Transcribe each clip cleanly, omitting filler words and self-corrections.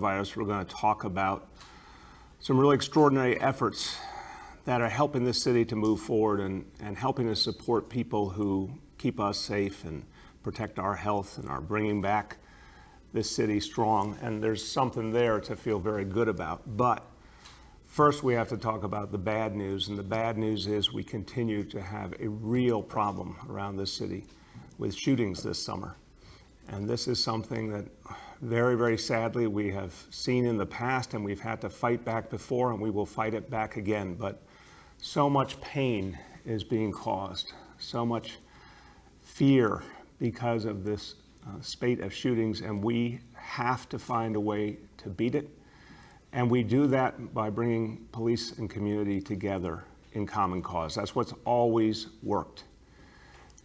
virus, we're going to talk about some really extraordinary efforts that are helping this city to move forward and helping to support people who keep us safe and protect our health and are bringing back this city strong. And there's something there to feel very good about. But first, we have to talk about the bad news. And the bad news is we continue to have a real problem around this city with shootings this summer. And this is something that very, very sadly we have seen in the past, and we've had to fight back before, and we will fight it back again. But so much pain is being caused, so much fear because of this spate of shootings, and we have to find a way to beat it. And we do that by bringing police and community together in common cause. That's what's always worked.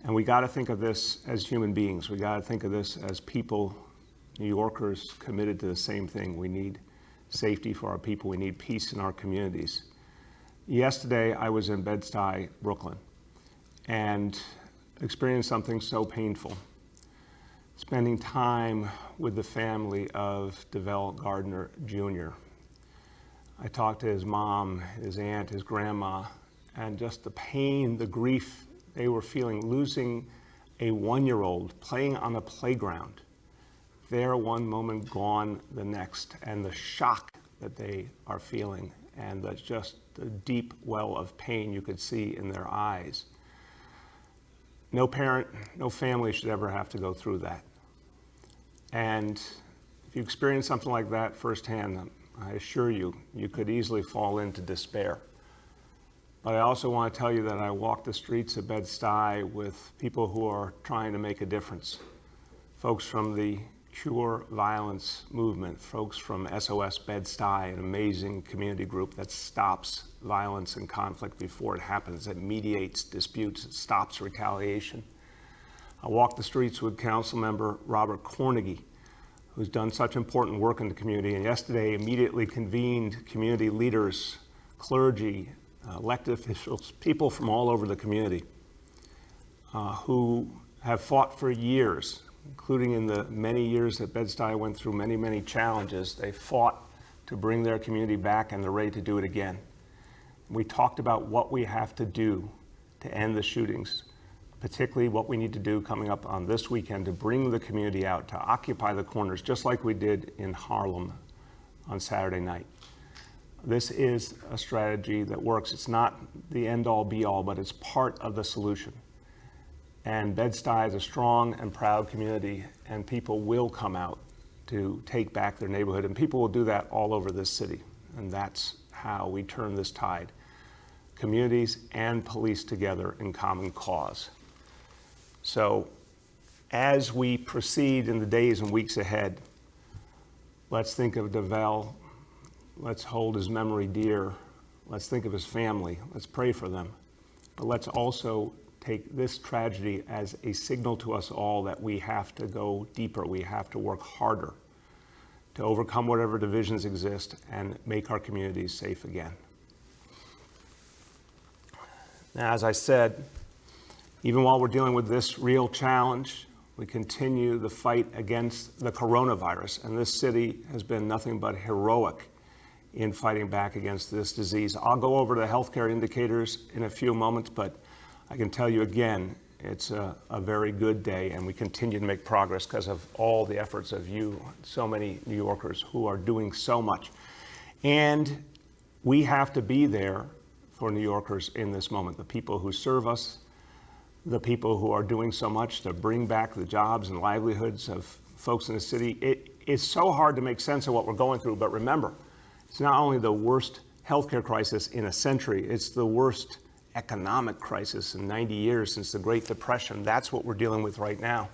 And we got to think of this as human beings. We got to think of this as people, New Yorkers, committed to the same thing. We need safety for our people. We need peace in our communities. Yesterday, I was in Bed-Stuy, Brooklyn, and experienced something so painful. Spending time with the family of DeVell Gardner Jr. I talked to his mom, his aunt, his grandma, and just the pain, the grief they were feeling, losing a 1-year-old playing on a playground. There one moment, gone the next, and the shock that they are feeling, and just the deep well of pain you could see in their eyes. No parent, no family should ever have to go through that. And if you experience something like that firsthand, I assure you, you could easily fall into despair. But I also want to tell you that I walk the streets of Bed-Stuy with people who are trying to make a difference. Folks from the Cure Violence movement, folks from SOS Bed-Stuy, an amazing community group that stops violence and conflict before it happens, that mediates disputes, that stops retaliation. I walk the streets with Council Member Robert Cornegy, who's done such important work in the community, and yesterday immediately convened community leaders, clergy, elected officials, people from all over the community who have fought for years, including in the many years that Bed-Stuy went through many, many challenges. They fought to bring their community back, and they're ready to do it again. We talked about what we have to do to end the shootings, particularly what we need to do coming up on this weekend to bring the community out, to occupy the corners, just like we did in Harlem on Saturday night. This is a strategy that works. It's not the end-all, be-all, but it's part of the solution. And Bed-Stuy is a strong and proud community, and people will come out to take back their neighborhood, and people will do that all over this city. And that's how we turn this tide. Communities and police together in common cause. So as we proceed in the days and weeks ahead, let's think of DeVell. Let's hold his memory dear. Let's think of his family. Let's pray for them. But let's also take this tragedy as a signal to us all that we have to go deeper. We have to work harder to overcome whatever divisions exist and make our communities safe again. Now, as I said, even while we're dealing with this real challenge, we continue the fight against the coronavirus, and this city has been nothing but heroic in fighting back against this disease. I'll go over the healthcare indicators in a few moments, but I can tell you again, it's a very good day, and we continue to make progress because of all the efforts of you, so many New Yorkers who are doing so much. And we have to be there for New Yorkers in this moment, the people who serve us, the people who are doing so much to bring back the jobs and livelihoods of folks in the city. It is so hard to make sense of what we're going through, but remember, it's not only the worst healthcare crisis in a century, it's the worst economic crisis in 90 years since the Great Depression. That's what we're dealing with right now.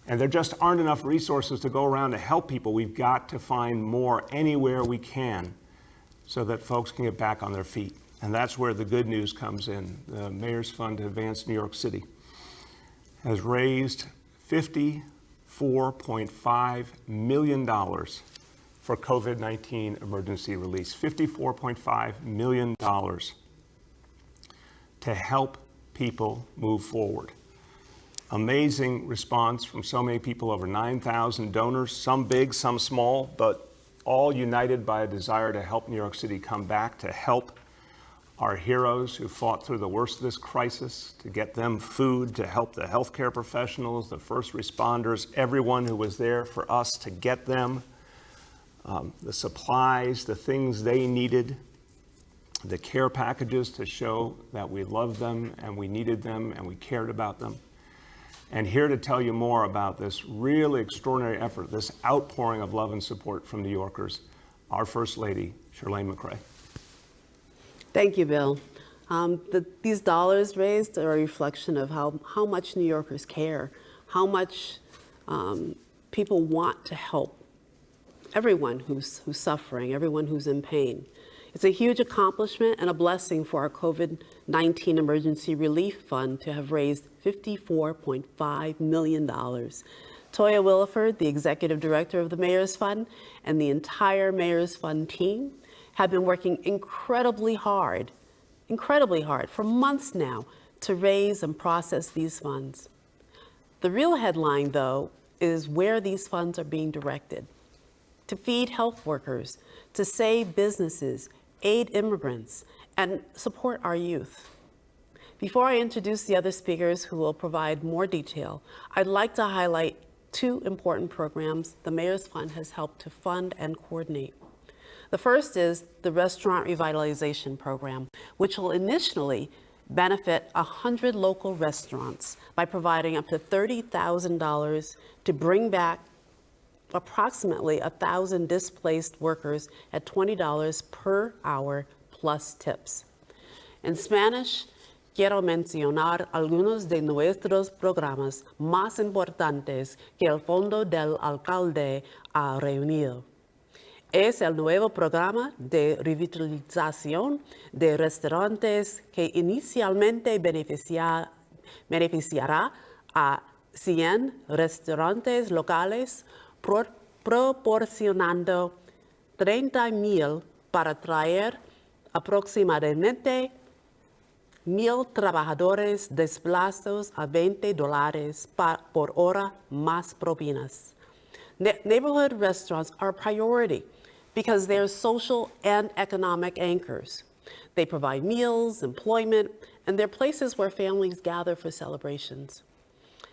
And there just aren't enough resources to go around to help people. We've got to find more anywhere we can so that folks can get back on their feet. And that's where the good news comes in. The Mayor's Fund to Advance New York City has raised $54.5 million for COVID-19 emergency release. $54.5 million to help people move forward. Amazing response from so many people, over 9,000 donors, some big, some small, but all united by a desire to help New York City come back, to help our heroes who fought through the worst of this crisis, to get them food, to help the healthcare professionals, the first responders, everyone who was there for us, to get them the supplies, the things they needed, the care packages to show that we loved them and we needed them and we cared about them. And here to tell you more about this really extraordinary effort, this outpouring of love and support from New Yorkers, our First Lady, Chirlane McCray. Thank you, Bill. These dollars raised are a reflection of how much New Yorkers care, how much people want to help everyone who's suffering, everyone who's in pain. It's a huge accomplishment and a blessing for our COVID-19 Emergency Relief Fund to have raised $54.5 million. Toya Williford, the Executive Director of the Mayor's Fund, and the entire Mayor's Fund team have been working incredibly hard for months now to raise and process these funds. The real headline, though, is where these funds are being directed: to feed health workers, to save businesses, aid immigrants, and support our youth. Before I introduce the other speakers who will provide more detail, I'd like to highlight two important programs the Mayor's Fund has helped to fund and coordinate. The first is the Restaurant Revitalization Program, which will initially benefit 100 local restaurants by providing up to $30,000 to bring back approximately 1,000 displaced workers at $20 per hour plus tips. In Spanish, quiero mencionar algunos de nuestros programas más importantes que el Fondo del Alcalde ha reunido. Es el nuevo programa de revitalización de restaurantes que inicialmente beneficiará a 100 restaurantes locales, proporcionando 30,000 para traer aproximadamente 1,000 trabajadores desplazados a $20 por hora más propinas. Neighborhood restaurants are a priority because they're social and economic anchors. They provide meals, employment, and they're places where families gather for celebrations.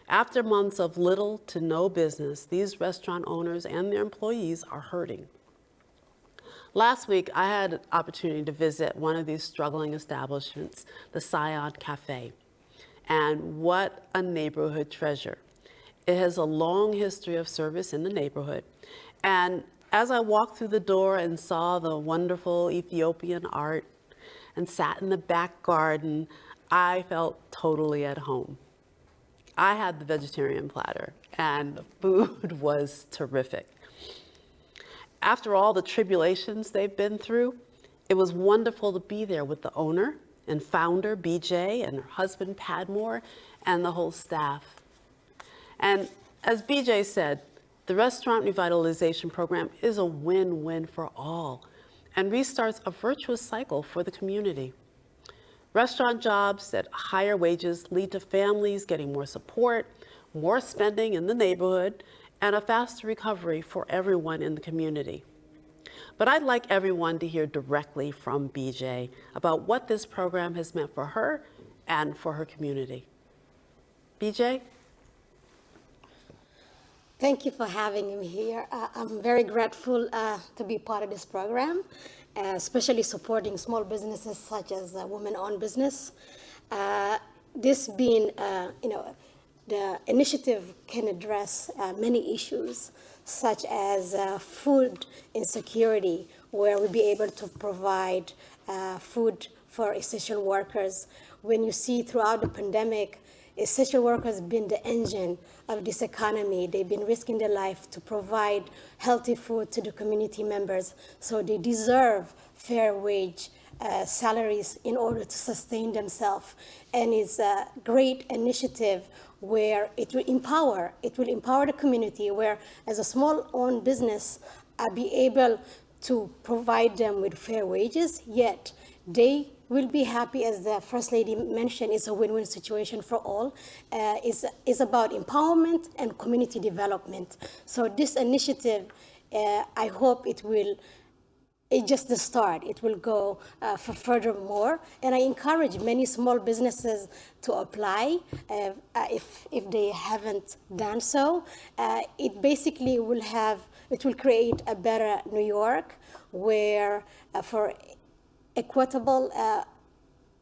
After months of little to no business, these restaurant owners and their employees are hurting. Last week, I had an opportunity to visit one of these struggling establishments, the Scion Cafe. And what a neighborhood treasure. It has a long history of service in the neighborhood. And as I walked through the door and saw the wonderful Ethiopian art and sat in the back garden, I felt totally at home. I had the vegetarian platter, and the food was terrific. After all the tribulations they've been through, it was wonderful to be there with the owner and founder, BJ, and her husband, Padmore, and the whole staff. And as BJ said, the Restaurant Revitalization Program is a win-win for all and restarts a virtuous cycle for the community. Restaurant jobs at higher wages lead to families getting more support, more spending in the neighborhood, and a faster recovery for everyone in the community. But I'd like everyone to hear directly from BJ about what this program has meant for her and for her community. BJ? Thank you for having me here. I'm very grateful to be part of this program, especially supporting small businesses such as women-owned business. This being, the initiative can address many issues, such as food insecurity, where we'll be able to provide food for essential workers. When you see throughout the pandemic, essential workers have been the engine of this economy. They've been risking their life to provide healthy food to the community members. So they deserve fair wage salaries in order to sustain themselves. And it's a great initiative where it will empower the community, where as a small-owned business, I'll be able to provide them with fair wages, yet they will be happy. As the First Lady mentioned, it's a win-win situation for all. It's about empowerment and community development. So this initiative I hope it's just the start. It will go for furthermore, and I encourage many small businesses to apply if they haven't done so. It basically it will create a better New York where for equitable,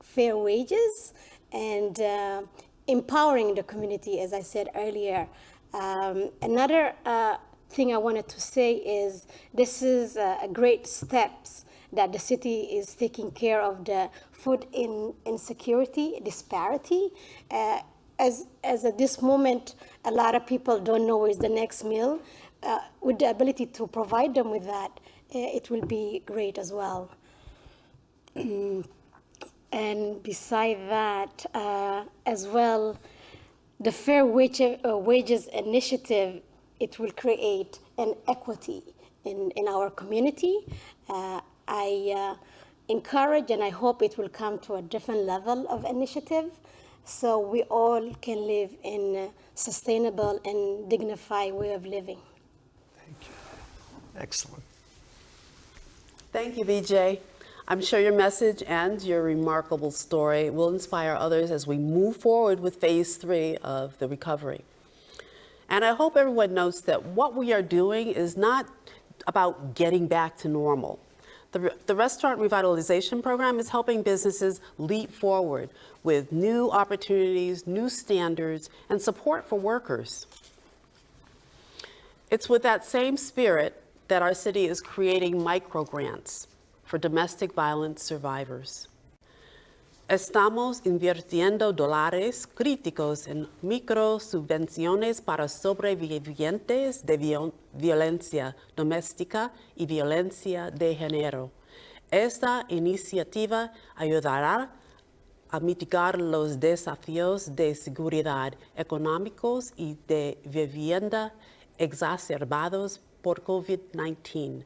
fair wages and empowering the community, as I said earlier. Another thing I wanted to say is this is a great steps that the city is taking care of the food insecurity, disparity. As at this moment, a lot of people don't know where's the next meal. With the ability to provide them with that, it will be great as well. And beside that, as well, the Fair Wages Initiative, it will create an equity in our community. I encourage and I hope it will come to a different level of initiative so we all can live in a sustainable and dignified way of living. Thank you. Excellent. Thank you, VJ. I'm sure your message and your remarkable story will inspire others as we move forward with phase 3 of the recovery. And I hope everyone notes that what we are doing is not about getting back to normal. The Restaurant Revitalization Program is helping businesses leap forward with new opportunities, new standards, and support for workers. It's with that same spirit that our city is creating microgrants for domestic violence survivors. Estamos invirtiendo dólares críticos en microsubvenciones para sobrevivientes de violencia doméstica y violencia de género. Esta iniciativa ayudará a mitigar los desafíos de seguridad económicos y de vivienda exacerbados por COVID-19.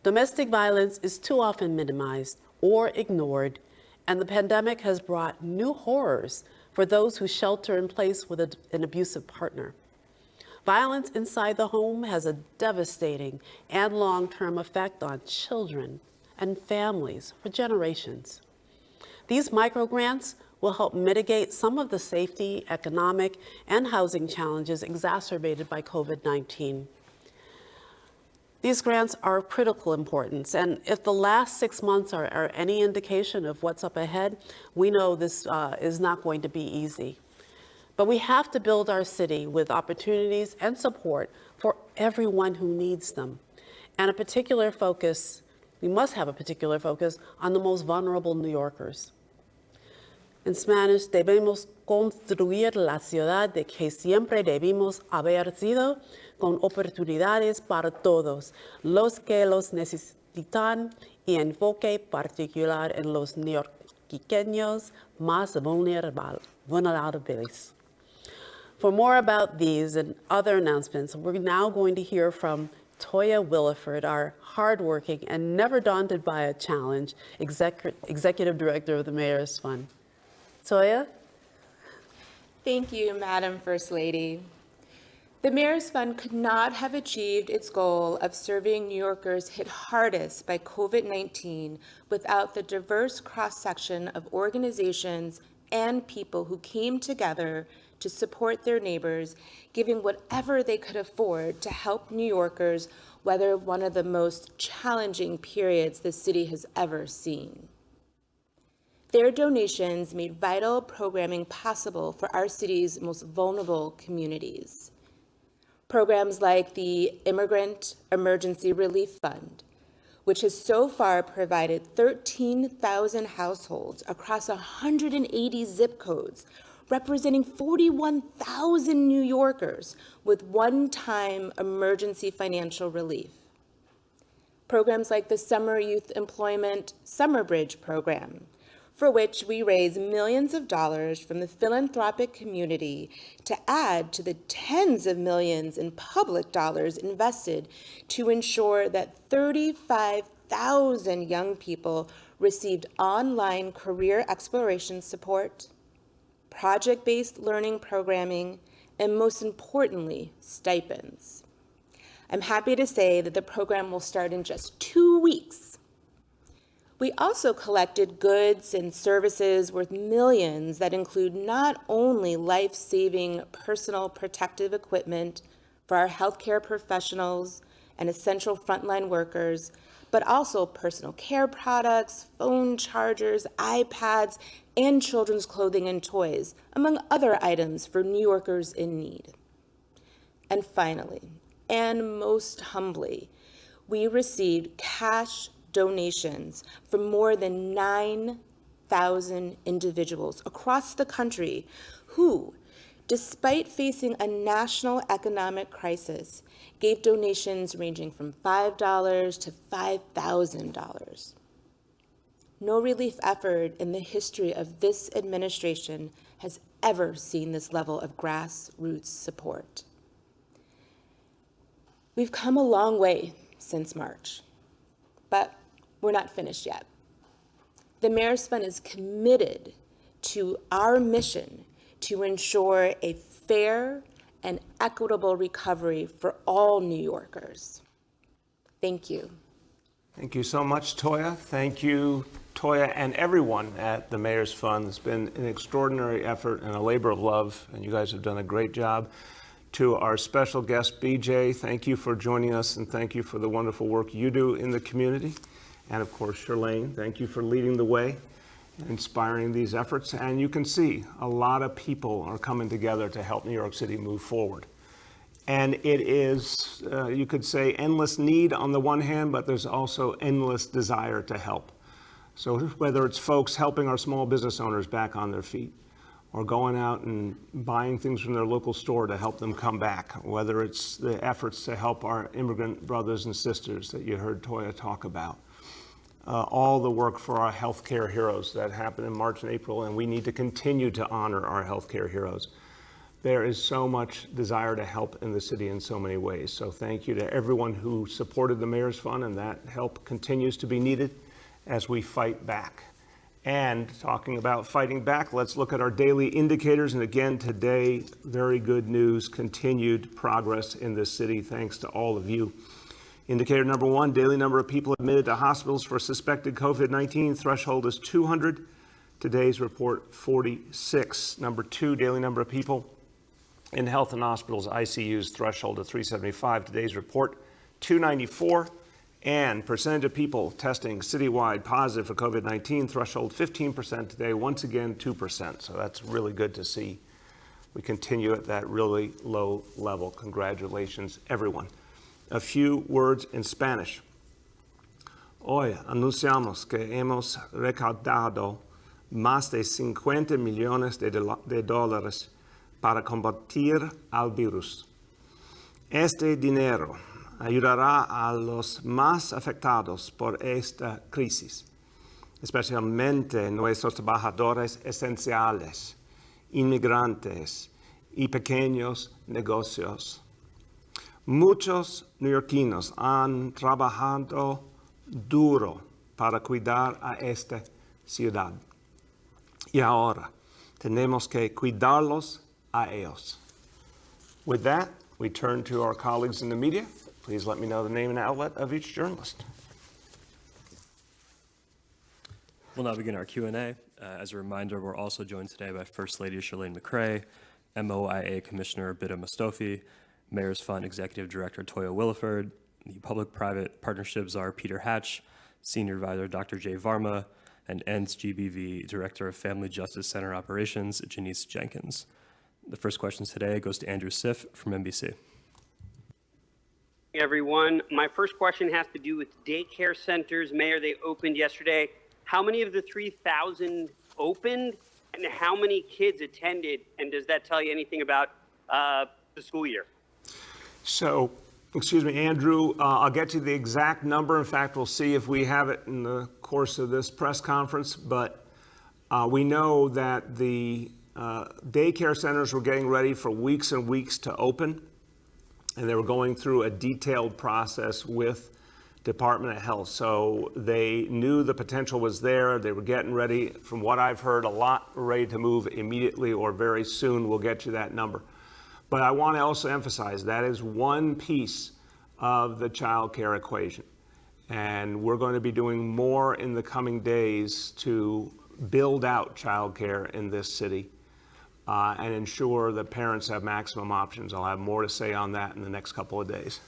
Domestic violence is too often minimized or ignored, and the pandemic has brought new horrors for those who shelter in place with an abusive partner. Violence inside the home has a devastating and long-term effect on children and families for generations. These microgrants will help mitigate some of the safety, economic, and housing challenges exacerbated by COVID-19. These grants are of critical importance, and if the last 6 months are any indication of what's up ahead, we know this is not going to be easy. But we have to build our city with opportunities and support for everyone who needs them. And we must have a particular focus on the most vulnerable New Yorkers. In Spanish, debemos construir la ciudad de que siempre debimos haber sido, con oportunidades para todos los que los necesitan y enfoque particular en los neoyorquinos más vulnerables. For more about these and other announcements, we're now going to hear from Toya Williford, our hardworking and never daunted by a challenge executive director of the Mayor's Fund. Toya? Thank you, Madam First Lady. The Mayor's Fund could not have achieved its goal of serving New Yorkers hit hardest by COVID-19 without the diverse cross-section of organizations and people who came together to support their neighbors, giving whatever they could afford to help New Yorkers weather one of the most challenging periods the city has ever seen. Their donations made vital programming possible for our city's most vulnerable communities. Programs like the Immigrant Emergency Relief Fund, which has so far provided 13,000 households across 180 zip codes, representing 41,000 New Yorkers with one-time emergency financial relief. Programs like the Summer Youth Employment Summer Bridge Program, for which we raise millions of dollars from the philanthropic community to add to the tens of millions in public dollars invested to ensure that 35,000 young people received online career exploration support, project-based learning programming, and most importantly, stipends. I'm happy to say that the program will start in just 2 weeks. We also collected goods and services worth millions that include not only life-saving personal protective equipment for our healthcare professionals and essential frontline workers, but also personal care products, phone chargers, iPads, and children's clothing and toys, among other items for New Yorkers in need. And finally, and most humbly, we received cash donations from more than 9,000 individuals across the country who, despite facing a national economic crisis, gave donations ranging from $5 to $5,000. No relief effort in the history of this administration has ever seen this level of grassroots support. We've come a long way since March, but we're not finished yet. The Mayor's Fund is committed to our mission to ensure a fair and equitable recovery for all New Yorkers. Thank you. Thank you so much, Toya. Thank you, Toya, and everyone at the Mayor's Fund. It's been an extraordinary effort and a labor of love, and you guys have done a great job. To our special guest, BJ, thank you for joining us, and thank you for the wonderful work you do in the community. And of course, Charlene, thank you for leading the way and inspiring these efforts. And you can see a lot of people are coming together to help New York City move forward. And it is, you could say, endless need on the one hand, but there's also endless desire to help. So whether it's folks helping our small business owners back on their feet, or going out and buying things from their local store to help them come back, whether it's the efforts to help our immigrant brothers and sisters that you heard Toya talk about, all the work for our healthcare heroes that happened in March and April, and we need to continue to honor our healthcare heroes. There is so much desire to help in the city in so many ways. So thank you to everyone who supported the Mayor's Fund, and that help continues to be needed as we fight back. And talking about fighting back, let's look at our daily indicators. And again, today, very good news, continued progress in this city, thanks to all of you. Indicator number one, daily number of people admitted to hospitals for suspected COVID-19. Threshold is 200. Today's report, 46. Number two, daily number of people in health and hospitals, ICUs, threshold of 375. Today's report, 294. And percentage of people testing citywide positive for COVID-19, threshold 15% today, once again 2%. So that's really good to see. We continue at that really low level. Congratulations, everyone. A few words in Spanish. Hoy anunciamos que hemos recaudado más de 50 millones de dólares para combatir al virus. Este dinero ayudará a los más afectados por esta crisis, especialmente nuestros trabajadores esenciales, inmigrantes y pequeños negocios. Muchos neoyorquinos han trabajado duro para cuidar a esta ciudad y ahora tenemos que cuidarlos a ellos. With that, we turn to our colleagues in the media. Please let me know the name and outlet of each journalist. We'll now begin our Q&A. As a reminder, we're also joined today by First Lady Charlene McCray, MOIA Commissioner Bida Mostofi, Mayor's Fund Executive Director Toya Williford, the Public-Private Partnerships Czar Peter Hatch, Senior Advisor Dr. Jay Varma, and ENDS GBV Director of Family Justice Center Operations Janice Jenkins. The first question today goes to Andrew Siff from NBC. Everyone, my first question has to do with daycare centers. Mayor, they opened yesterday. How many of the 3,000 opened, and how many kids attended? And does that tell you anything about the school year? So, excuse me, Andrew, I'll get you the exact number. In fact, we'll see if we have it in the course of this press conference. But we know that the daycare centers were getting ready for weeks and weeks to open. And they were going through a detailed process with Department of Health. So they knew the potential was there. They were getting ready. From what I've heard, a lot ready to move immediately or very soon. We'll get you that number. But I want to also emphasize that is one piece of the child care equation. And we're going to be doing more in the coming days to build out child care in this city and ensure that parents have maximum options. I'll have more to say on that in the next couple of days.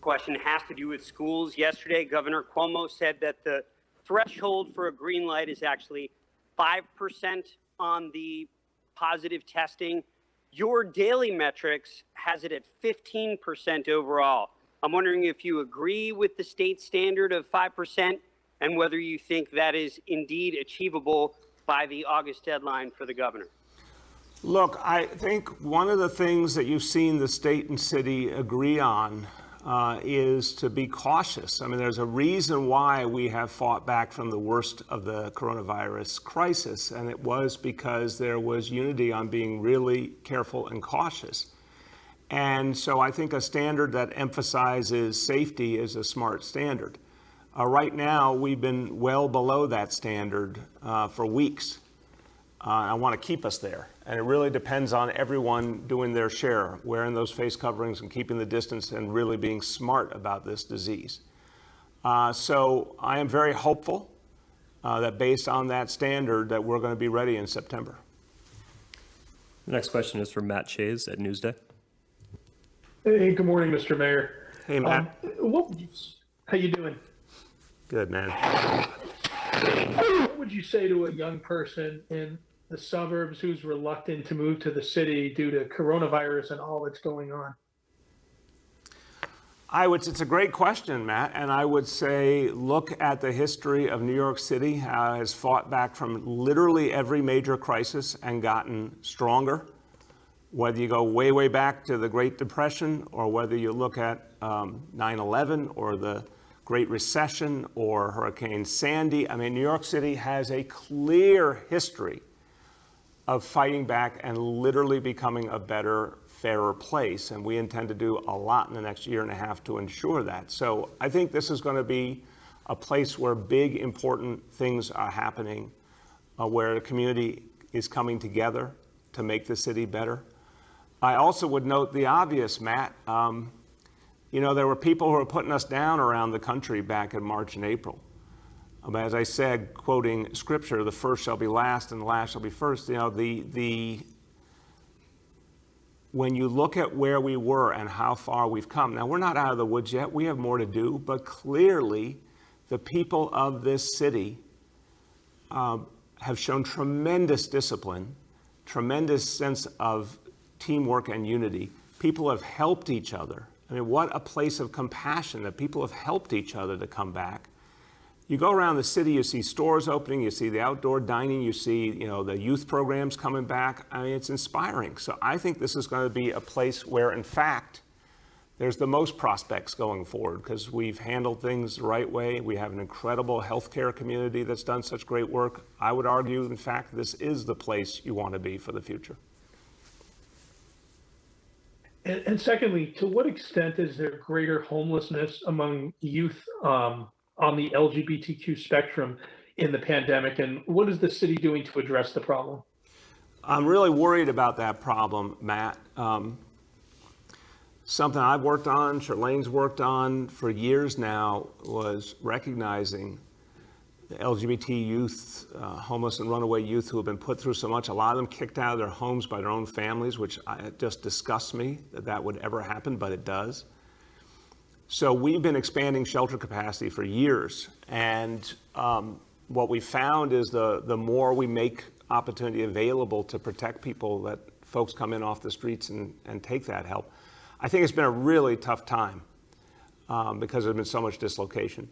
Question has to do with schools. Yesterday, Governor Cuomo said that the threshold for a green light is actually 5% on the positive testing. Your daily metrics has it at 15% overall. I'm wondering if you agree with the state standard of 5% and whether you think that is indeed achievable by the August deadline for the governor. Look, I think one of the things that you've seen the state and city agree on is to be cautious. I mean, there's a reason why we have fought back from the worst of the coronavirus crisis, and it was because there was unity on being really careful and cautious. And so I think a standard that emphasizes safety is a smart standard. Right now, we've been well below that standard for weeks. I want to keep us there. And it really depends on everyone doing their share, wearing those face coverings and keeping the distance and really being smart about this disease. So I am very hopeful that based on that standard that we're going to be ready in September. The next question is from Matt Chase at Newsday. Hey, good morning, Mr. Mayor. Hey, Matt. How you doing? Good, man. What would you say to a young person in the suburbs who's reluctant to move to the city due to coronavirus and all that's going on? It's a great question, Matt, and I would say look at the history of New York City, how it has fought back from literally every major crisis and gotten stronger. Whether you go way, way back to the Great Depression or whether you look at 9/11 or the Great Recession or Hurricane Sandy, I mean, New York City has a clear history of fighting back and literally becoming a better, fairer place. And we intend to do a lot in the next year and a half to ensure that. So I think this is going to be a place where big, important things are happening, where the community is coming together to make the city better. I also would note the obvious, Matt. You know, there were people who were putting us down around the country back in March and April. But as I said, quoting scripture, the first shall be last and the last shall be first. You know, when you look at where we were and how far we've come, now we're not out of the woods yet, we have more to do, but clearly the people of this city have shown tremendous discipline, tremendous sense of teamwork and unity. People have helped each other. I mean, what a place of compassion that people have helped each other to come back. You go around the city, you see stores opening, you see the outdoor dining, you see, you know, the youth programs coming back. I mean, it's inspiring. So I think this is going to be a place where, in fact, there's the most prospects going forward because we've handled things the right way. We have an incredible healthcare community that's done such great work. I would argue, in fact, this is the place you want to be for the future. And secondly, to what extent is there greater homelessness among youth on the LGBTQ spectrum in the pandemic? And what is the city doing to address the problem? I'm really worried about that problem, Matt. Something I've worked on, Charlene's worked on for years now, was recognizing the LGBT youth, homeless and runaway youth who have been put through so much, a lot of them kicked out of their homes by their own families, which it just disgusts me that that would ever happen, but it does. So we've been expanding shelter capacity for years. And what we found is the more we make opportunity available to protect people, that folks come in off the streets and take that help. I think it's been a really tough time because there's been so much dislocation.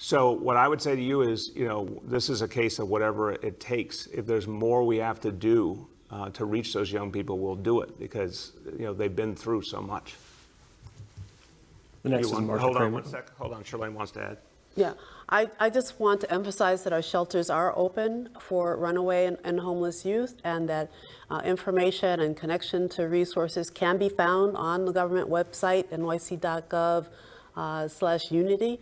So what I would say to you is, you know, this is a case of whatever it takes. If there's more we have to do to reach those young people, we'll do it because, you know, they've been through so much. The next is Marshall Hold on Kramer. 1 second. Hold on. Charlene wants to add. Yeah, I just want to emphasize that our shelters are open for runaway and homeless youth, and that information and connection to resources can be found on the government website, nyc.gov/unity.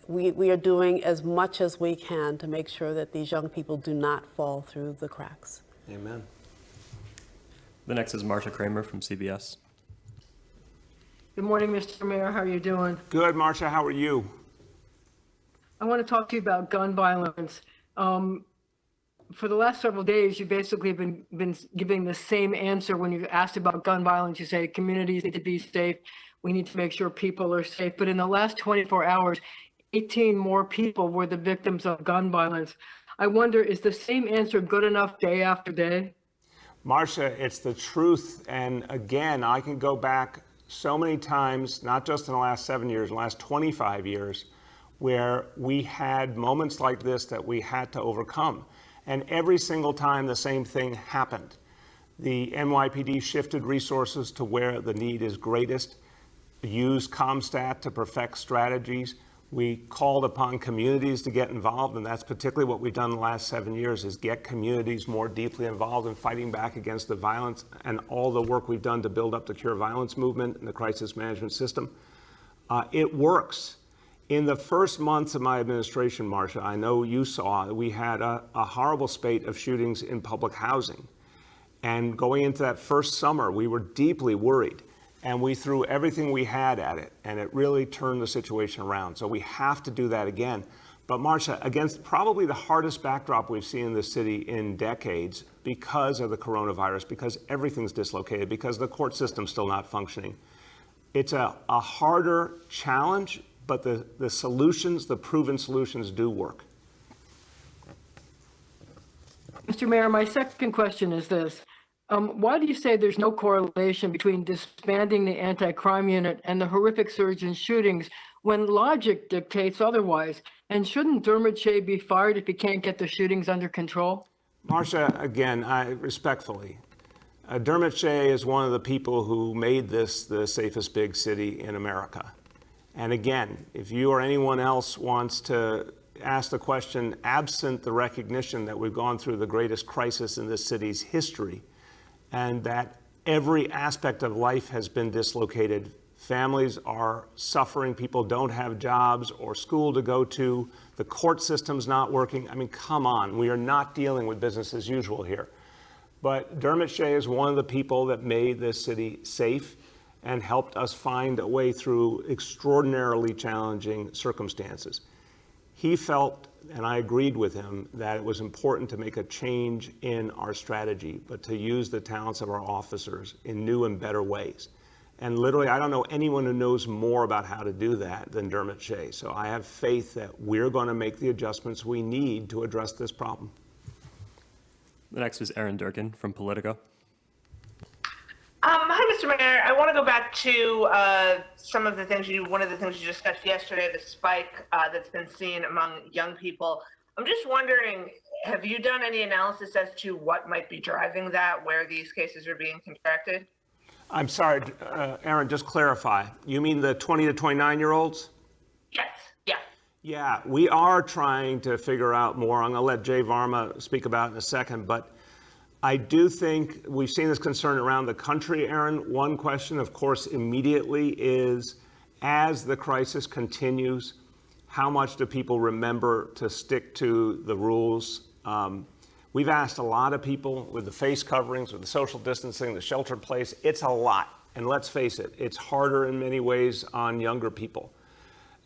We are doing as much as we can to make sure that these young people do not fall through the cracks. Amen. The next is Marcia Kramer from CBS. Good morning, Mr. Mayor. How are you doing? Good, Marcia, how are you? I want to talk to you about gun violence. For the last several days, you've basically been giving the same answer when you've asked about gun violence. You say communities need to be safe. We need to make sure people are safe. But in the last 24 hours, 18 more people were the victims of gun violence. I wonder, is the same answer good enough day after day? Marcia, it's the truth. And again, I can go back so many times, not just in the last 7 years, the last 25 years, where we had moments like this that we had to overcome. And every single time the same thing happened. The NYPD shifted resources to where the need is greatest, used CommStat to perfect strategies. We called upon communities to get involved, and that's particularly what we've done in the last 7 years, is get communities more deeply involved in fighting back against the violence and all the work we've done to build up the Cure Violence movement and the crisis management system. It works. In the first months of my administration, Marcia, I know you saw that we had a horrible spate of shootings in public housing. And going into that first summer, we were deeply worried. And we threw everything we had at it, and it really turned the situation around. So we have to do that again. But Marcia, against probably the hardest backdrop we've seen in the city in decades because of the coronavirus, because everything's dislocated, because the court system's still not functioning, it's a harder challenge, but the solutions, the proven solutions do work. Mr. Mayor, my second question is this. Why do you say there's no correlation between disbanding the anti-crime unit and the horrific surge in shootings when logic dictates otherwise? And shouldn't Dermot Shea be fired if he can't get the shootings under control? Marcia, again, respectfully, Dermot Shea is one of the people who made this the safest big city in America. And again, if you or anyone else wants to ask the question, absent the recognition that we've gone through the greatest crisis in this city's history, and that every aspect of life has been dislocated. Families are suffering, people don't have jobs or school to go to, the court system's not working. I mean, come on, we are not dealing with business as usual here. But Dermot Shea is one of the people that made this city safe and helped us find a way through extraordinarily challenging circumstances. He felt, and I agreed with him, that it was important to make a change in our strategy, but to use the talents of our officers in new and better ways. And literally, I don't know anyone who knows more about how to do that than Dermot Shea. So I have faith that we're going to make the adjustments we need to address this problem. The next is Aaron Durkin from Politico. Hi, Mr. Mayor. I want to go back to one of the things you discussed yesterday, the spike that's been seen among young people. I'm just wondering, have you done any analysis as to what might be driving that, where these cases are being contracted? I'm sorry, Aaron, just clarify. You mean the 20 to 29-year-olds? Yes, yeah. Yeah, we are trying to figure out more. I'm going to let Jay Varma speak about it in a second, but I do think we've seen this concern around the country, Aaron. One question, of course, immediately is, as the crisis continues, how much do people remember to stick to the rules? We've asked a lot of people with the face coverings, with the social distancing, the shelter in place. It's a lot. And let's face it, it's harder in many ways on younger people.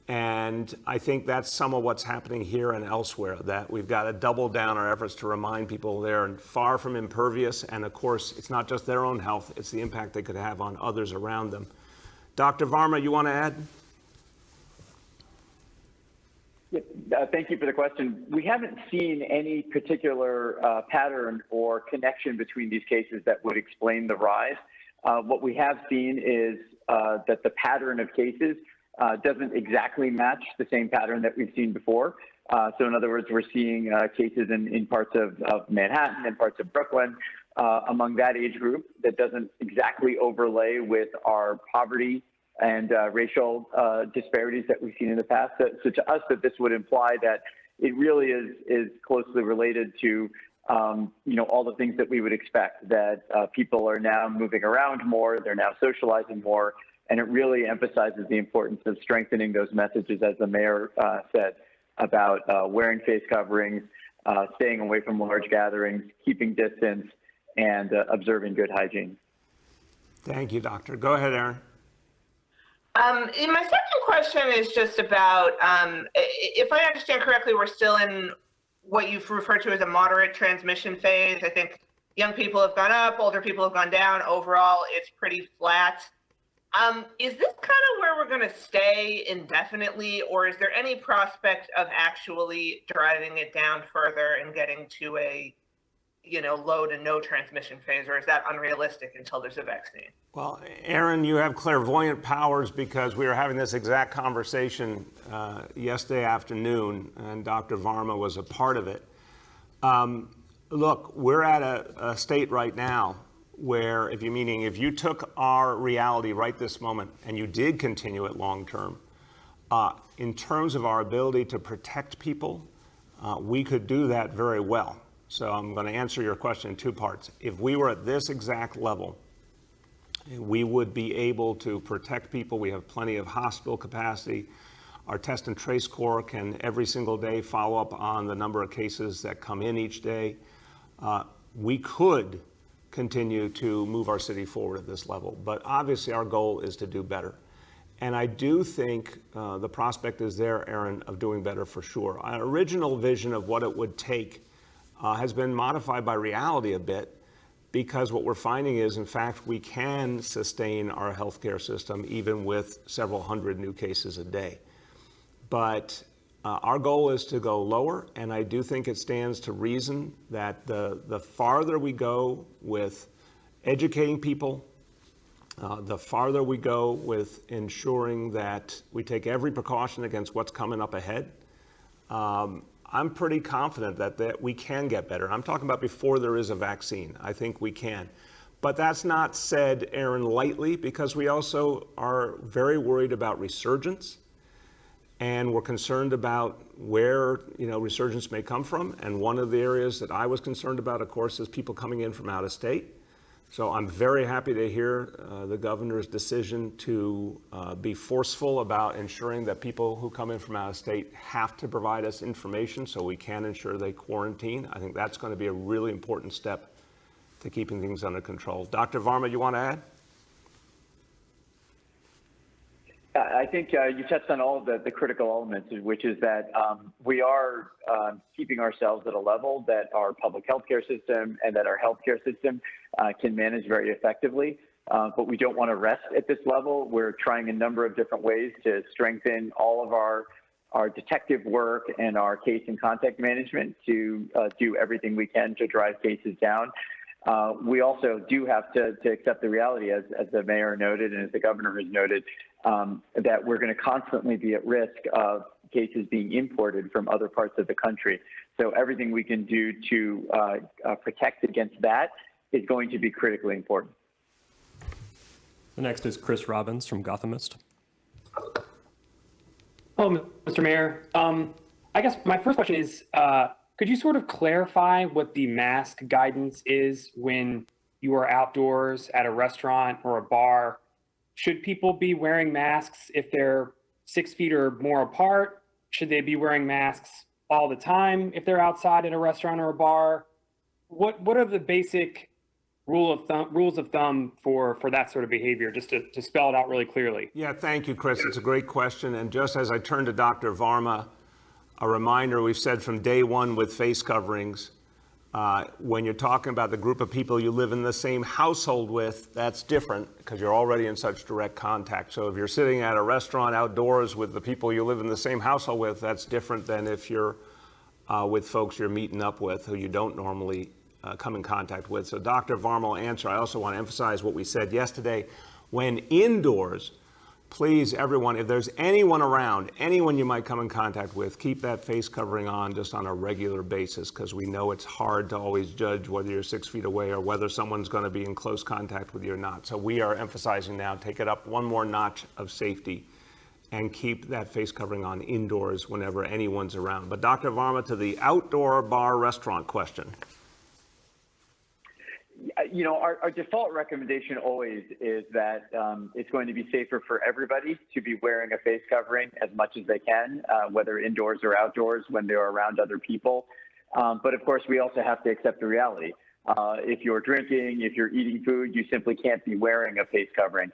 And I think that's some of what's happening here and elsewhere, that we've got to double down our efforts to remind people they're far from impervious. And of course, it's not just their own health, it's the impact they could have on others around them. Dr. Varma, you want to add? Thank you for the question. We haven't seen any particular pattern or connection between these cases that would explain the rise. What we have seen is that the pattern of cases doesn't exactly match the same pattern that we've seen before. So in other words, we're seeing cases in parts of Manhattan and parts of Brooklyn among that age group that doesn't exactly overlay with our poverty and racial disparities that we've seen in the past. So to us, that this would imply that it really is closely related to all the things that we would expect, that people are now moving around more, they're now socializing more, and it really emphasizes the importance of strengthening those messages, as the mayor said, about wearing face coverings, staying away from large gatherings, keeping distance, and observing good hygiene. Thank you, Doctor. Go ahead, Aaron. My second question is just about, if I understand correctly, we're still in what you've referred to as a moderate transmission phase. I think young people have gone up, older people have gone down. Overall, it's pretty flat. Is this kind of where we're going to stay indefinitely, or is there any prospect of actually driving it down further and getting to a, low to no transmission phase, or is that unrealistic until there's a vaccine? Well, Aaron, you have clairvoyant powers because we were having this exact conversation yesterday afternoon, and Dr. Varma was a part of it. Look, we're at a state right now where if you took our reality right this moment and you did continue it long term, in terms of our ability to protect people, we could do that very well. So I'm going to answer your question in two parts. If we were at this exact level, we would be able to protect people. We have plenty of hospital capacity. Our test and trace corps can every single day follow up on the number of cases that come in each day. We could continue to move our city forward at this level, but obviously our goal is to do better. And I do think the prospect is there, Aaron, of doing better for sure. Our original vision of what it would take has been modified by reality a bit, because what we're finding is, in fact, we can sustain our healthcare system even with several hundred new cases a day. But our goal is to go lower, and I do think it stands to reason that the farther we go with educating people, the farther we go with ensuring that we take every precaution against what's coming up ahead, I'm pretty confident that we can get better. I'm talking about before there is a vaccine. I think we can. But that's not said, Aaron, lightly, because we also are very worried about resurgence. And we're concerned about where resurgence may come from. And one of the areas that I was concerned about, of course, is people coming in from out of state. So I'm very happy to hear the governor's decision to be forceful about ensuring that people who come in from out of state have to provide us information so we can ensure they quarantine. I think that's going to be a really important step to keeping things under control. Dr. Varma, you want to add? I think you touched on all of the critical elements, which is that we are keeping ourselves at a level that our public healthcare system and that our healthcare system can manage very effectively. But we don't want to rest at this level. We're trying a number of different ways to strengthen all of our detective work and our case and contact management to do everything we can to drive cases down. We also do have to accept the reality, as the mayor noted and as the governor has noted, that we're going to constantly be at risk of cases being imported from other parts of the country. So everything we can do to protect against that is going to be critically important. The next is Chris Robbins from Gothamist. Hello, Mr. Mayor. I guess my first question is, could you sort of clarify what the mask guidance is when you are outdoors at a restaurant or a bar? Should people be wearing masks if they're 6 feet or more apart? Should they be wearing masks all the time if they're outside at a restaurant or a bar? What are the basic rules of thumb for that sort of behavior, just to spell it out really clearly? Yeah, thank you, Chris. It's a great question. And just as I turn to Dr. Varma, a reminder, we've said from day one with face coverings, when you're talking about the group of people you live in the same household with, that's different because you're already in such direct contact. So if you're sitting at a restaurant outdoors with the people you live in the same household with, that's different than if you're with folks you're meeting up with who you don't normally come in contact with. So Dr. Varma will answer. I also want to emphasize what we said yesterday. When indoors, please, everyone, if there's anyone around, anyone you might come in contact with, keep that face covering on just on a regular basis, because we know it's hard to always judge whether you're 6 feet away or whether someone's going to be in close contact with you or not. So we are emphasizing now, take it up one more notch of safety and keep that face covering on indoors whenever anyone's around. But Dr. Varma, to the outdoor bar restaurant question. Our default recommendation always is that it's going to be safer for everybody to be wearing a face covering as much as they can, whether indoors or outdoors when they're around other people. But of course, we also have to accept the reality. If you're drinking, if you're eating food, you simply can't be wearing a face covering.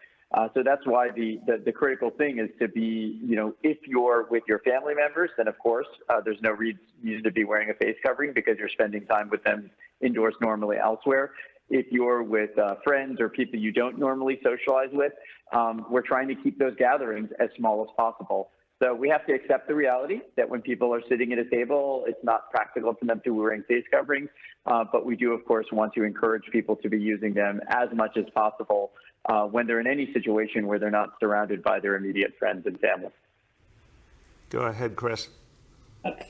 So that's why the critical thing is to be, if you're with your family members, then of course there's no reason to be wearing a face covering because you're spending time with them indoors normally elsewhere. If you're with friends or people you don't normally socialize with, we're trying to keep those gatherings as small as possible. So we have to accept the reality that when people are sitting at a table, it's not practical for them to be wearing face coverings. But we do, of course, want to encourage people to be using them as much as possible when they're in any situation where they're not surrounded by their immediate friends and family. Go ahead, Chris.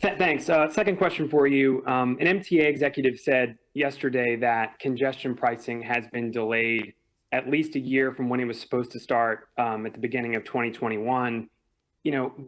Thanks. Second question for you. An MTA executive said yesterday that congestion pricing has been delayed at least a year from when it was supposed to start at the beginning of 2021.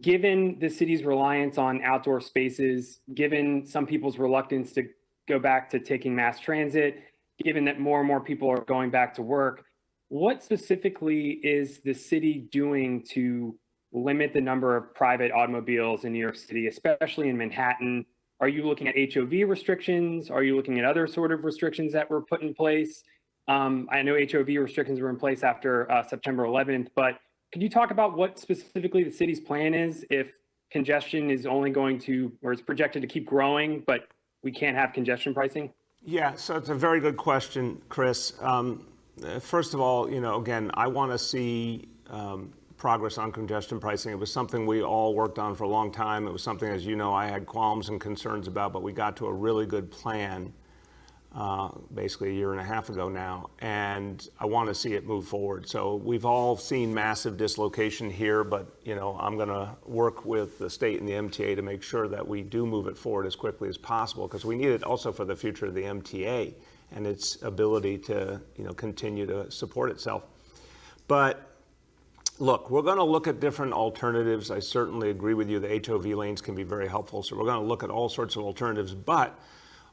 Given the city's reliance on outdoor spaces, given some people's reluctance to go back to taking mass transit, given that more and more people are going back to work, what specifically is the city doing to limit the number of private automobiles in New York City, especially in Manhattan? Are you looking at HOV restrictions? Are you looking at other sort of restrictions that were put in place? I know HOV restrictions were in place after September 11th, but could you talk about what specifically the city's plan is if congestion is only going to, or is projected to keep growing, but we can't have congestion pricing? Yeah, so it's a very good question, Chris. First of all, again, I want to see progress on congestion pricing. It was something we all worked on for a long time. It was something, as you know, I had qualms and concerns about, but we got to a really good plan basically a year and a half ago now, and I want to see it move forward. So we've all seen massive dislocation here, but I'm going to work with the state and the MTA to make sure that we do move it forward as quickly as possible, because we need it also for the future of the MTA and its ability to continue to support itself. But look, we're going to look at different alternatives. I certainly agree with you. The HOV lanes can be very helpful, so we're going to look at all sorts of alternatives. But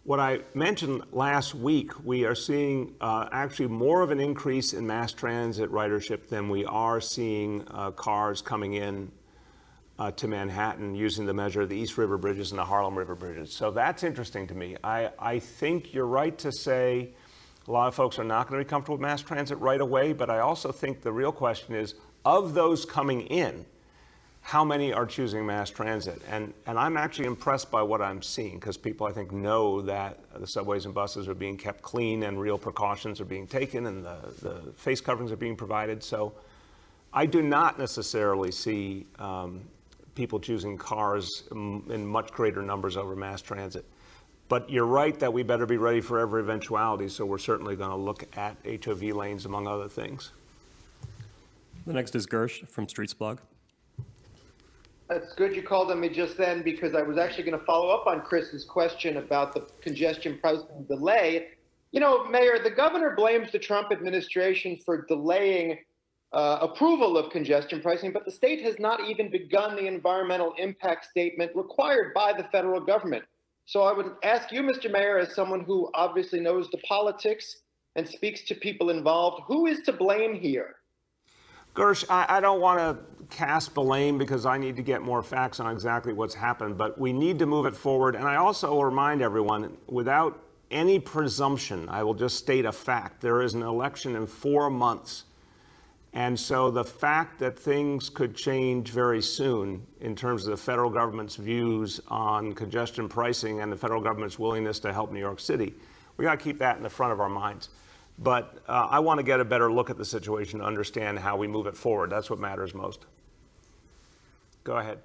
what I mentioned last week, we are seeing actually more of an increase in mass transit ridership than we are seeing cars coming in to Manhattan using the measure of the East River bridges and the Harlem River bridges. So that's interesting to me. I think you're right to say a lot of folks are not going to be comfortable with mass transit right away, but I also think the real question is, of those coming in, how many are choosing mass transit? And I'm actually impressed by what I'm seeing, because people, I think, know that the subways and buses are being kept clean and real precautions are being taken and the face coverings are being provided. So I do not necessarily see people choosing cars in much greater numbers over mass transit. But you're right that we better be ready for every eventuality, so we're certainly going to look at HOV lanes, among other things. The next is Gersh from Streets Blog. That's good you called on me just then, because I was actually going to follow up on Chris's question about the congestion pricing delay. Mayor, the governor blames the Trump administration for delaying approval of congestion pricing, but the state has not even begun the environmental impact statement required by the federal government. So I would ask you, Mr. Mayor, as someone who obviously knows the politics and speaks to people involved, who is to blame here? Gersh, I don't want to cast blame because I need to get more facts on exactly what's happened, but we need to move it forward. And I also will remind everyone, without any presumption, I will just state a fact. There is an election in 4 months. And so the fact that things could change very soon in terms of the federal government's views on congestion pricing and the federal government's willingness to help New York City, we got to keep that in the front of our minds. But I want to get a better look at the situation to understand how we move it forward. That's what matters most. Go ahead.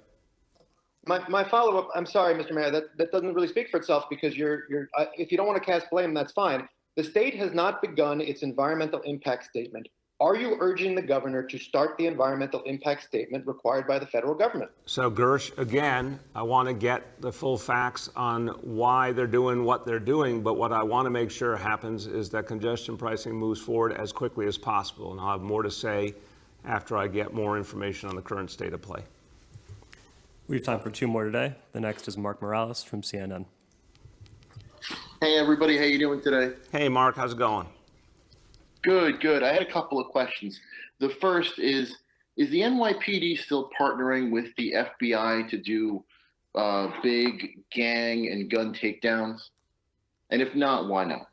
My follow-up, I'm sorry, Mr. Mayor, that doesn't really speak for itself, because if you don't want to cast blame, that's fine. The state has not begun its environmental impact statement. Are you urging the governor to start the environmental impact statement required by the federal government? So, Gersh, again, I want to get the full facts on why they're doing what they're doing, but what I want to make sure happens is that congestion pricing moves forward as quickly as possible, and I'll have more to say after I get more information on the current state of play. We have time for 2 more today. The next is Mark Morales from CNN. Hey, everybody. How you doing today? Hey, Mark. How's it going? Good. I had a couple of questions. The first is the NYPD still partnering with the FBI to do big gang and gun takedowns? And if not, why not?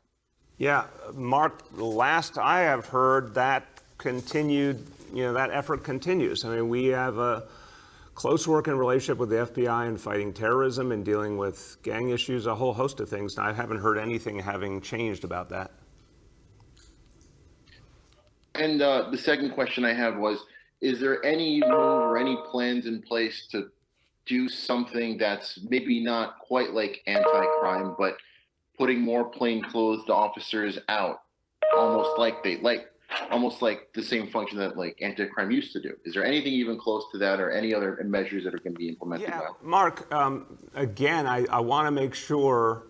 Yeah, Mark, last I have heard, that continued that effort continues. I mean, we have a close working relationship with the FBI in fighting terrorism and dealing with gang issues, a whole host of things. I haven't heard anything having changed about that. And the second question I had was, is there any move or any plans in place to do something that's maybe not quite like anti-crime, but putting more plainclothes officers out, almost like the same function that like anti-crime used to do? Is there anything even close to that, or any other measures that are going to be implemented now? Mark, again, I want to make sure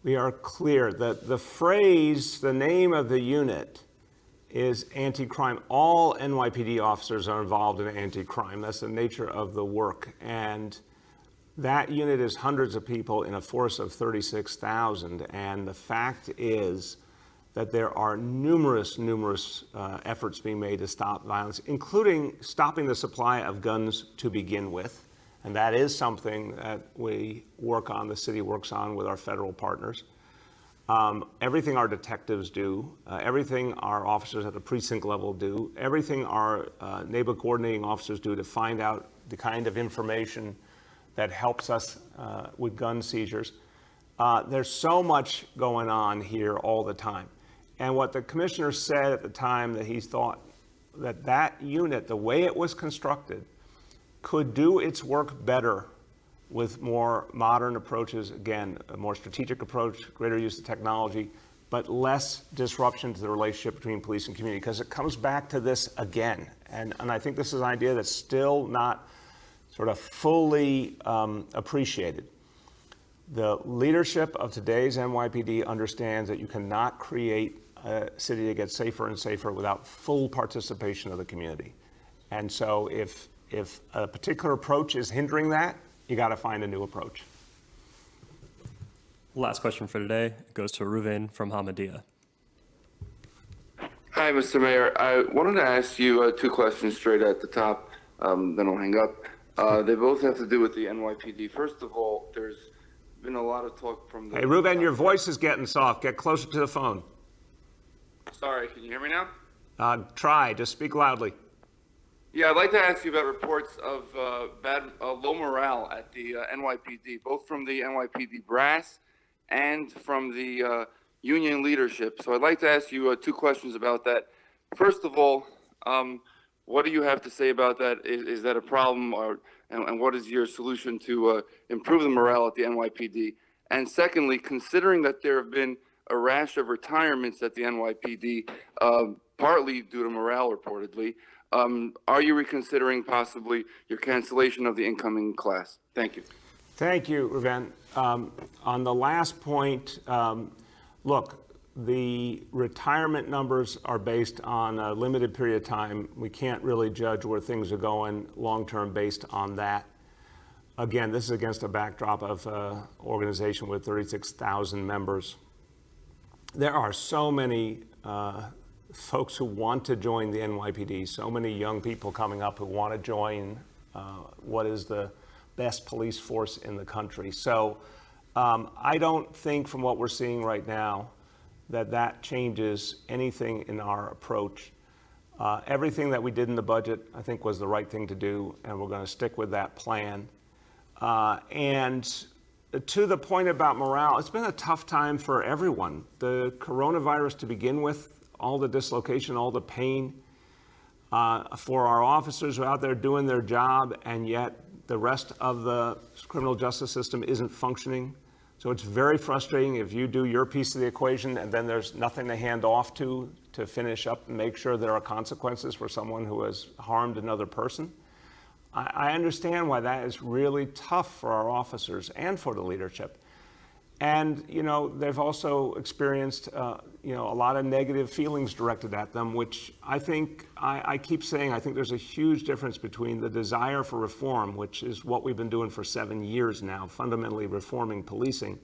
we are clear that the phrase, the name of the unit is anti-crime. All NYPD officers are involved in anti-crime. That's the nature of the work. And that unit is hundreds of people in a force of 36,000. And the fact is that there are numerous efforts being made to stop violence, including stopping the supply of guns to begin with. And that is something that we work on, the city works on with our federal partners. Everything our detectives do, everything our officers at the precinct level do, everything our neighborhood coordinating officers do to find out the kind of information that helps us with gun seizures. There's so much going on here all the time. And what the commissioner said at the time, that he thought that that unit, the way it was constructed, could do its work better with more modern approaches, again, a more strategic approach, greater use of technology, but less disruption to the relationship between police and community, because it comes back to this again. And I think this is an idea that's still not sort of fully appreciated. The leadership of today's NYPD understands that you cannot create a city that gets safer and safer without full participation of the community. And so if a particular approach is hindering that, you got to find a new approach. Last question for today goes to Ruvain from Hamadia. Hi, Mr. Mayor. I wanted to ask you two questions straight at the top, then I'll hang up. They both have to do with the NYPD. First of all, there's been a lot of talk from the... Hey, Ruvain, your voice is getting soft. Get closer to the phone. Sorry, can you hear me now? Try. Just speak loudly. Yeah, I'd like to ask you about reports of low morale at the NYPD, both from the NYPD brass and from the union leadership. So I'd like to ask you two questions about that. First of all, what do you have to say about that? Is that a problem, and what is your solution to improve the morale at the NYPD? And secondly, considering that there have been a rash of retirements at the NYPD, partly due to morale reportedly, are you reconsidering possibly your cancellation of the incoming class? Thank you. Thank you, Ruvain. On the last point, look, the retirement numbers are based on a limited period of time. We can't really judge where things are going long-term based on that. Again, this is against a backdrop of an organization with 36,000 members. There are so many folks who want to join the NYPD, so many young people coming up who want to join what is the best police force in the country. So I don't think from what we're seeing right now that changes anything in our approach. Everything that we did in the budget, I think, was the right thing to do, and we're going to stick with that plan. And to the point about morale, it's been a tough time for everyone. The coronavirus to begin with, all the dislocation, all the pain for our officers who are out there doing their job, and yet the rest of the criminal justice system isn't functioning. So it's very frustrating if you do your piece of the equation and then there's nothing to hand off to finish up and make sure there are consequences for someone who has harmed another person. I understand why that is really tough for our officers and for the leadership. And, they've also experienced, a lot of negative feelings directed at them, which I think, I keep saying, I think there's a huge difference between the desire for reform, which is what we've been doing for 7 years now, fundamentally reforming policing,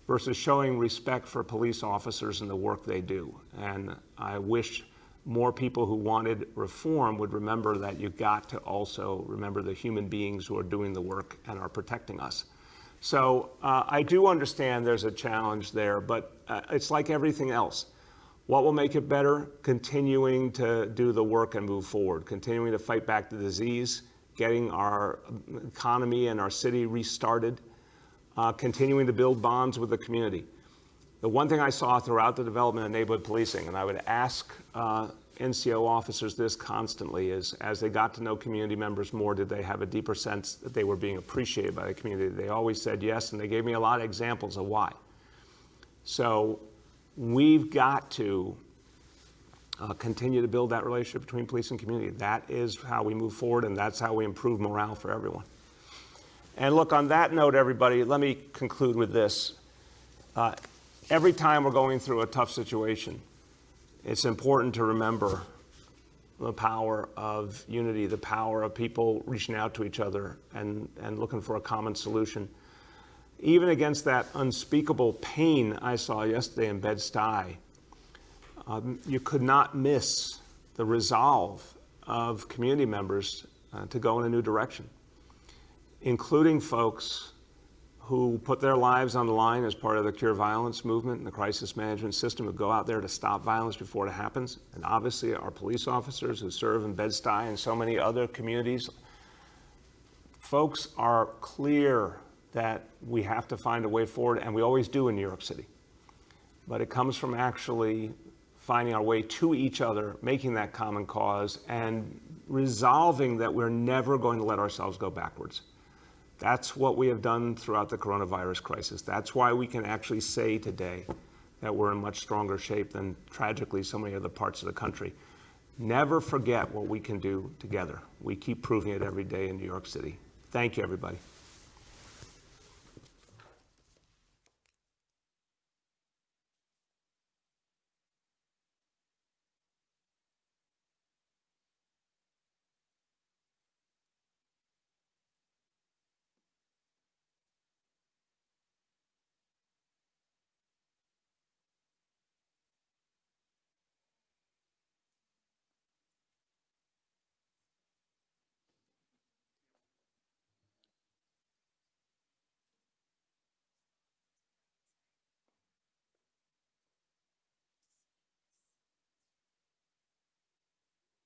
versus showing respect for police officers and the work they do. And I wish more people who wanted reform would remember that you've got to also remember the human beings who are doing the work and are protecting us. So I do understand there's a challenge there, but it's like everything else. What will make it better? Continuing to do the work and move forward, continuing to fight back the disease, getting our economy and our city restarted, continuing to build bonds with the community. The one thing I saw throughout the development of neighborhood policing, and I would ask NCO officers this constantly, is as they got to know community members more, did they have a deeper sense that they were being appreciated by the community? They always said yes, and they gave me a lot of examples of why. So we've got to continue to build that relationship between police and community. That is how we move forward, and that's how we improve morale for everyone. And look, on that note, everybody, let me conclude with this. Every time we're going through a tough situation, it's important to remember the power of unity, the power of people reaching out to each other and looking for a common solution. Even against that unspeakable pain I saw yesterday in Bed-Stuy, you could not miss the resolve of community members to go in a new direction, including folks who put their lives on the line as part of the Cure Violence movement and the crisis management system, who go out there to stop violence before it happens. And obviously our police officers who serve in Bed-Stuy and so many other communities. Folks are clear that we have to find a way forward, and we always do in New York City. But it comes from actually finding our way to each other, making that common cause, and resolving that we're never going to let ourselves go backwards. That's what we have done throughout the coronavirus crisis. That's why we can actually say today that we're in much stronger shape than, tragically, so many other parts of the country. Never forget what we can do together. We keep proving it every day in New York City. Thank you, everybody.